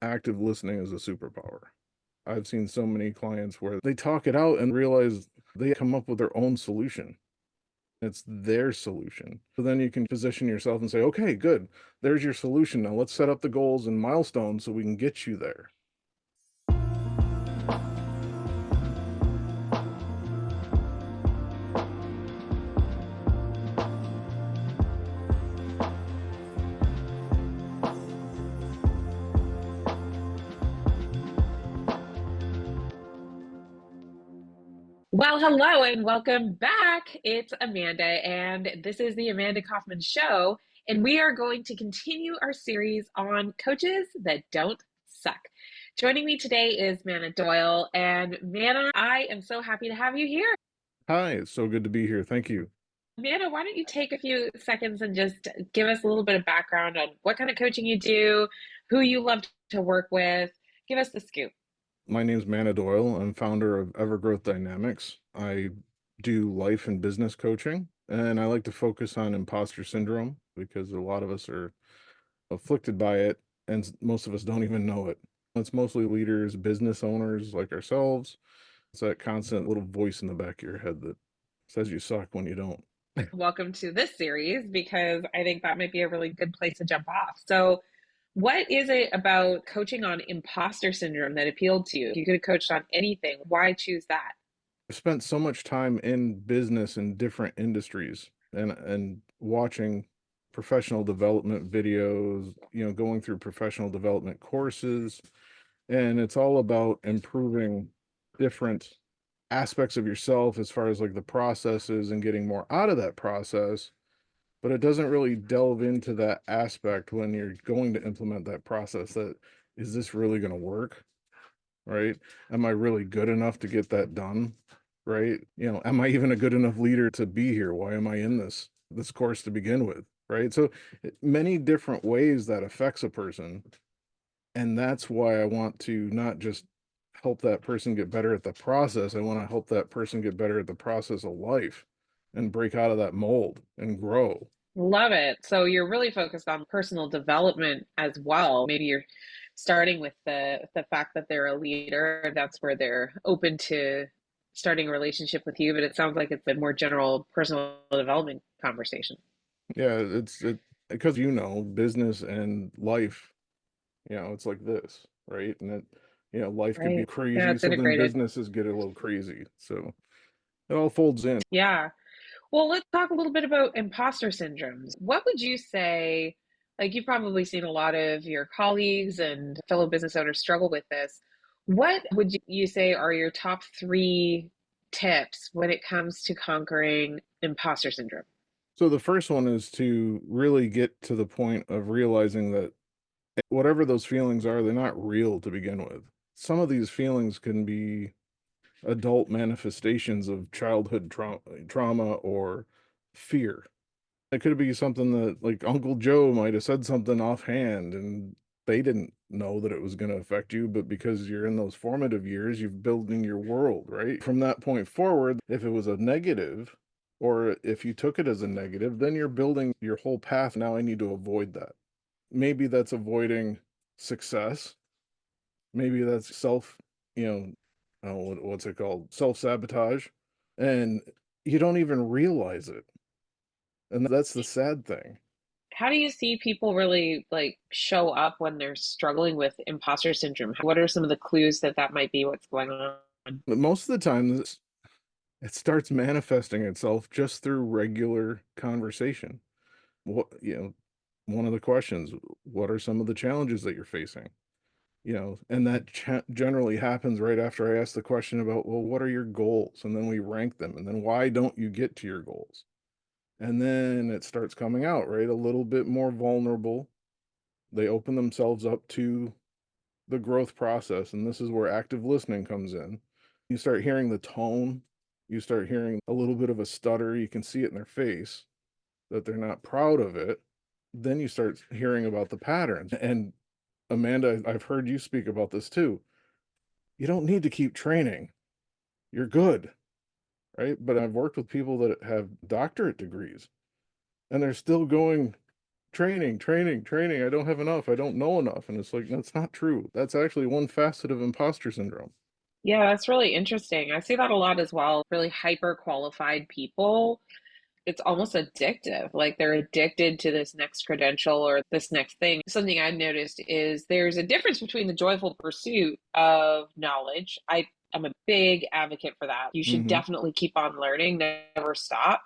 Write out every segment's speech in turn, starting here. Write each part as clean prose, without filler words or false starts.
active listening is a superpower. I've seen so many clients where they talk it out and realize they come up with their own solution. It's their solution. So then you can position yourself and say, okay, good. There's your solution. Now let's set up the goals and milestones so we can get you there. Well, hello and welcome back. It's Amanda, and this is the Amanda Kaufman Show. And we are going to continue our series on coaches that don't suck. Joining me today is Manna Doyle. And Manna, I am so happy to have you here. Hi, it's so good to be here. Thank you. Manna, why don't you take a few seconds and just give us a little bit of background on what kind of coaching you do, who you love to work with? Give us the scoop. My name's Manna Doyle. I'm founder of Evergrowth Dynamics. I do life and business coaching, and I like to focus on imposter syndrome because a lot of us are afflicted by it, and most of us don't even know it. It's mostly leaders, business owners like ourselves. It's that constant little voice in the back of your head that says you suck when you don't. Welcome to this series because I think that might be a really good place to jump off. So, what is it about coaching on imposter syndrome that appealed to you? If you could have coached on anything, why choose that? I've spent so much time in business in different industries and watching professional development videos, going through professional development courses, and it's all about improving different aspects of yourself as far as like the processes and getting more out of that process, but it doesn't really delve into that aspect when you're going to implement that process that is this really going to work? Right? Am I really good enough to get that done? Right? Am I even a good enough leader to be here? Why am I in this course to begin with? Right? So many different ways that affects a person. And that's why I want to not just help that person get better at the process. I want to help that person get better at the process of life and break out of that mold and grow. Love it. So you're really focused on personal development as well. Maybe you're starting with the fact that they're a leader. That's where they're open to starting a relationship with you, but it sounds like it's a more general personal development conversation. Yeah, it because business and life, it's like this, right? And life could be Right. Yeah, crazy, it's so then integrated. businesses get a little crazy. So it all folds in. Yeah. Well, let's talk a little bit about imposter syndromes. What would you say? Like, you've probably seen a lot of your colleagues and fellow business owners struggle with this. What would you say are your top three tips when it comes to conquering imposter syndrome? So the first one is to really get to the point of realizing that whatever those feelings are, they're not real to begin with. Some of these feelings can be adult manifestations of childhood trauma or fear. It could be something that, like, Uncle Joe might have said something offhand and they didn't know that it was going to affect you, but because you're in those formative years, you're building your world, right? From that point forward, if it was a negative or if you took it as a negative, then you're building your whole path. Now I need to avoid that. Maybe that's avoiding success. Maybe that's you know, what's it called? Self-sabotage. And you don't even realize it. And that's the sad thing. How do you see people really like show up when they're struggling with imposter syndrome? What are some of the clues that that might be what's going on? But most of the time, it starts manifesting itself just through regular conversation. What, one of the questions, what are some of the challenges that you're facing? And that generally happens right after I ask the question about, well, what are your goals? And then we rank them. And then why don't you get to your goals? And then it starts coming out, right? A little bit more vulnerable. They open themselves up to the growth process. And this is where active listening comes in. You start hearing the tone, you start hearing a little bit of a stutter. You can see it in their face that they're not proud of it. Then you start hearing about the patterns. And Amanda, I've heard you speak about this too. You don't need to keep training. You're good, right? But I've worked with people that have doctorate degrees and they're still going training, training, training. I don't have enough. I don't know enough. And it's like, that's not true. That's actually one facet of imposter syndrome. Yeah, that's really interesting. I see that a lot as well. Really hyper qualified people, it's almost addictive. Like they're addicted to this next credential or this next thing. Something I've noticed is there's a difference between the joyful pursuit of knowledge. I'm a big advocate for that. You should Hmm. definitely keep on learning, never stop.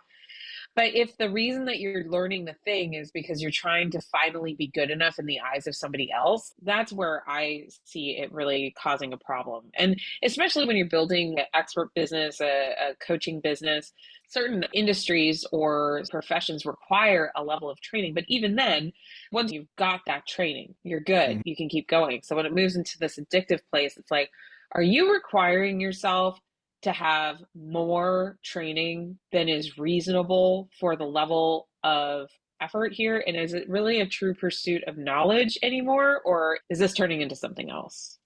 But if the reason that you're learning the thing is because you're trying to finally be good enough in the eyes of somebody else, that's where I see it really causing a problem. And especially when you're building an expert business, a coaching business, certain industries or professions require a level of training. But even then, once you've got that training, you're good. Hmm. You can keep going. So when it moves into this addictive place, it's like, are you requiring yourself to have more training than is reasonable for the level of effort here? And is it really a true pursuit of knowledge anymore, or is this turning into something else?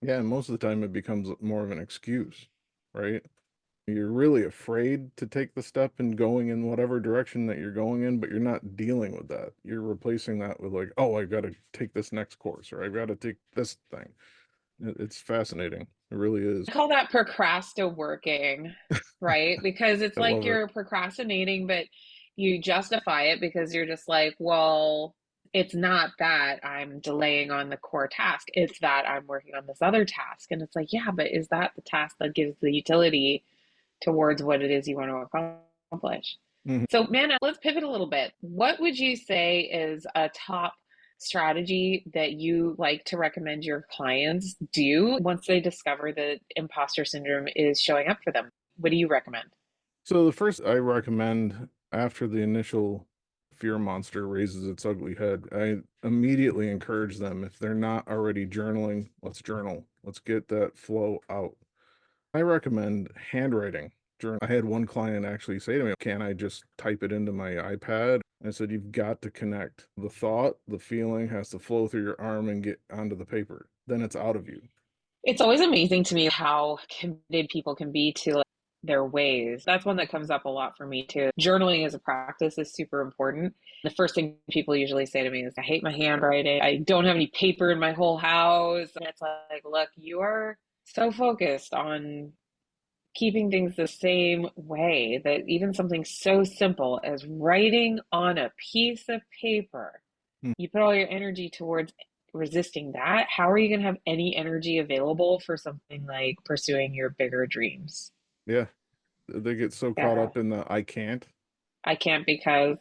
Yeah, and most of the time it becomes more of an excuse, right? You're really afraid to take the step and going in whatever direction that you're going in, but you're not dealing with that. You're replacing that with like, oh, I've got to take this next course or I've got to take this thing. It's fascinating. It really is. I call that procrastinating, right? Because it's I like love it. you're procrastinating, but you justify it because you're just like, well, it's not that I'm delaying on the core task. It's that I'm working on this other task. And it's like, yeah, but is that the task that gives the utility towards what it is you want to accomplish? Mhm. So, Manna, let's pivot a little bit. What would you say is a top strategy that you like to recommend your clients do once they discover that imposter syndrome is showing up for them? What do you recommend? So the first I recommend after the initial fear monster raises its ugly head, I immediately encourage them if they're not already journaling, let's journal. Let's get that flow out. I recommend handwriting. I had one client actually say to me, "Can I just type it into my iPad?" I said, "You've got to connect. The thought, the feeling has to flow through your arm and get onto the paper. Then it's out of you." It's always amazing to me how committed people can be to their ways. That's one that comes up a lot for me too. Journaling as a practice is super important. The first thing people usually say to me is, I hate my handwriting. I don't have any paper in my whole house. And it's like, look, you are so focused on keeping things the same way that even something so simple as writing on a piece of paper, Hmm. you put all your energy towards resisting that. How are you going to have any energy available for something like pursuing your bigger dreams? Yeah, they get so caught Yeah, up in the I can't. I can't because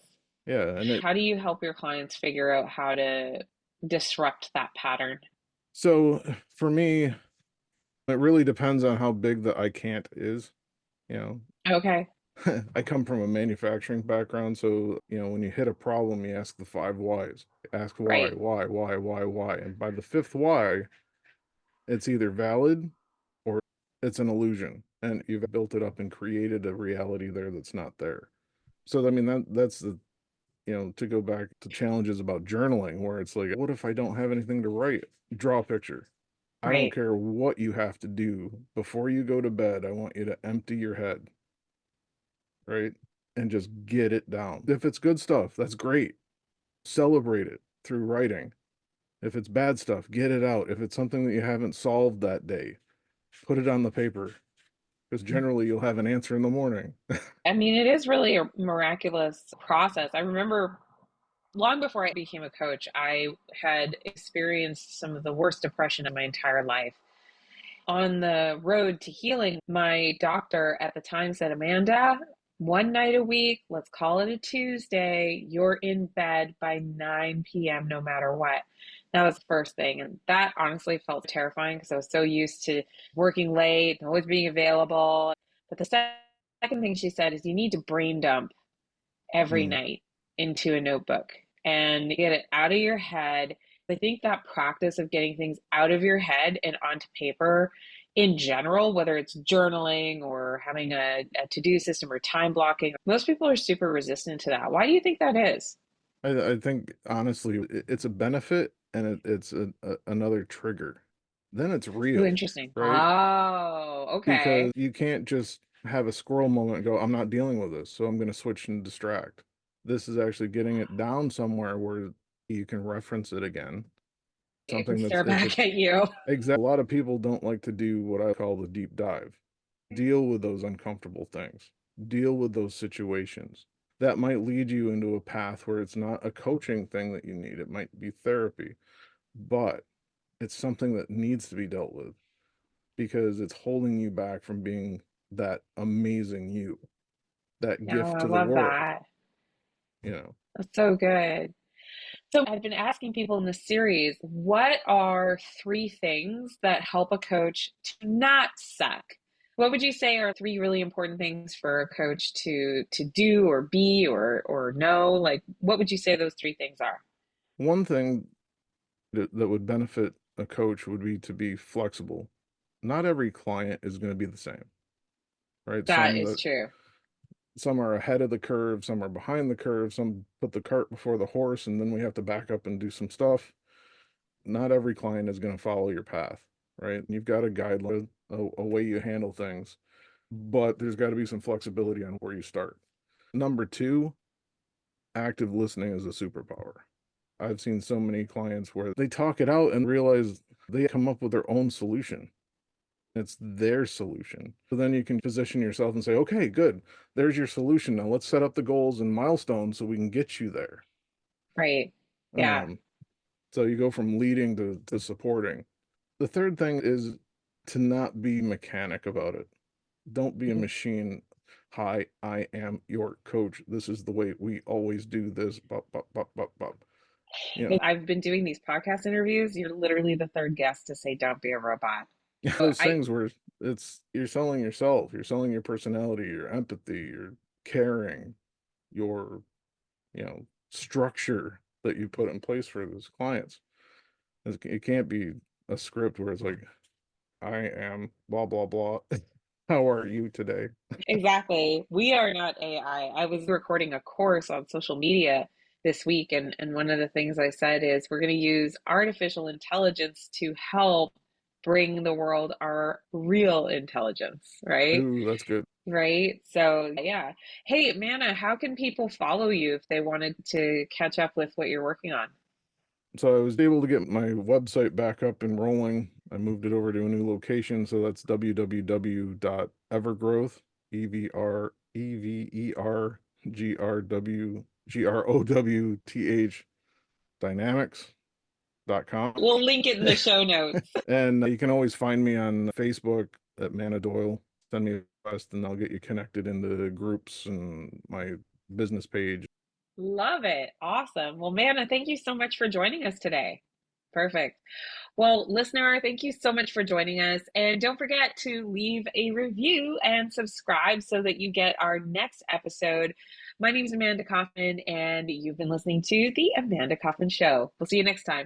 Yeah, and it how do you help your clients figure out how to disrupt that pattern? so for me, it really depends on how big the I can't is, you know. Okay, I come from a manufacturing background, so when you hit a problem, you ask the five whys. Ask why, right. why, and by the fifth why, it's either valid or it's an illusion, and you've built it up and created a reality there that's not there. So I mean that's the to go back to challenges about journaling, where it's like, what if I don't have anything to write? Draw a picture. I don't Right. care what you have to do before you go to bed. I want you to empty your head, right? And just get it down. If it's good stuff, that's great. Celebrate it through writing. If it's bad stuff, get it out. If it's something that you haven't solved that day, put it on the paper because generally you'll have an answer in the morning. I mean, it is really a miraculous process. I remember long before I became a coach, I had experienced some of the worst depression of my entire life. On the road to healing, my doctor at the time said, Amanda, one night a week, let's call it a Tuesday, you're in bed by 9 p.m. no matter what. That was the first thing. And that honestly felt terrifying because I was so used to working late and always being available. But the second thing she said is, you need to brain dump every Mm. night into a notebook and get it out of your head. I think that practice of getting things out of your head and onto paper in general, whether it's journaling or having a to do system or time blocking, most people are super resistant to that. Why do you think that is? I think honestly, it's a benefit and it's another trigger. Then it's Ooh, real, interesting. right? Oh, Because okay. you can't just have a squirrel moment and go, I'm not dealing with this, so I'm going to switch and distract. This is actually getting it down somewhere where you can reference it again. I can Something that's, stare if back it's at you. exact, a lot of people don't like to do what I call the deep dive. Deal with those uncomfortable things. Deal with those situations. That might lead you into a path where it's not a coaching thing that you need. It might be therapy, but it's something that needs to be dealt with because it's holding you back from being that amazing you, that Oh, gift I to the love world, that. you know. That's so good. So I've been asking people in this series, what are three things that help a coach to not suck? What would you say are three really important things for a coach to do or be or know? Like, what would you say those three things are? One thing that would benefit a coach would be to be flexible. Not every client is going to be the same, right? That is true. Some are ahead of the curve, some are behind the curve, some put the cart before the horse, and then we have to back up and do some stuff. Not every client is going to follow your path, right? You've got a guideline, a way you handle things, but there's got to be some flexibility on where you start. Number two, active listening is a superpower. I've seen so many clients where they talk it out and realize they come up with their own solution. It's their solution. So then you can position yourself and say, okay, good. There's your solution. Now let's set up the goals and milestones so we can get you there. Right. Yeah. Um, so you go from leading to supporting. The third thing is to not be mechanic about it. Don't be a machine. Hi, I am your coach. This is the way we always do this. Bop, bop, bop, bop, bop. You know, I've been doing these podcast interviews. You're literally the third guest to say, don't be a robot. So those things where it's you're selling yourself, you're selling your personality, your empathy, your caring, your structure that you put in place for those clients. It can't be a script where it's like, I am blah blah blah. How are you today? exactly. We are not AI. I was recording a course on social media this week, and one of the things I said is we're going to use artificial intelligence to help bring the world our real intelligence, right? Ooh, that's good. Right. So, yeah. Hey, Manna, how can people follow you if they wanted to catch up with what you're working on? So I was able to get my website back up and rolling. I moved it over to a new location, so that's www.evergrowth, EVREVERGRWGROWTH dynamics.com. We'll link it in the show notes. And you can always find me on Facebook at Manna Doyle. Send me a request and I'll get you connected into groups and my business page. Love it. Awesome. Well, Manna, thank you so much for joining us today. Perfect. Well, listener, thank you so much for joining us. And don't forget to leave a review and subscribe so that you get our next episode. My name is Amanda Kaufman, and you've been listening to The Amanda Kaufman Show. We'll see you next time.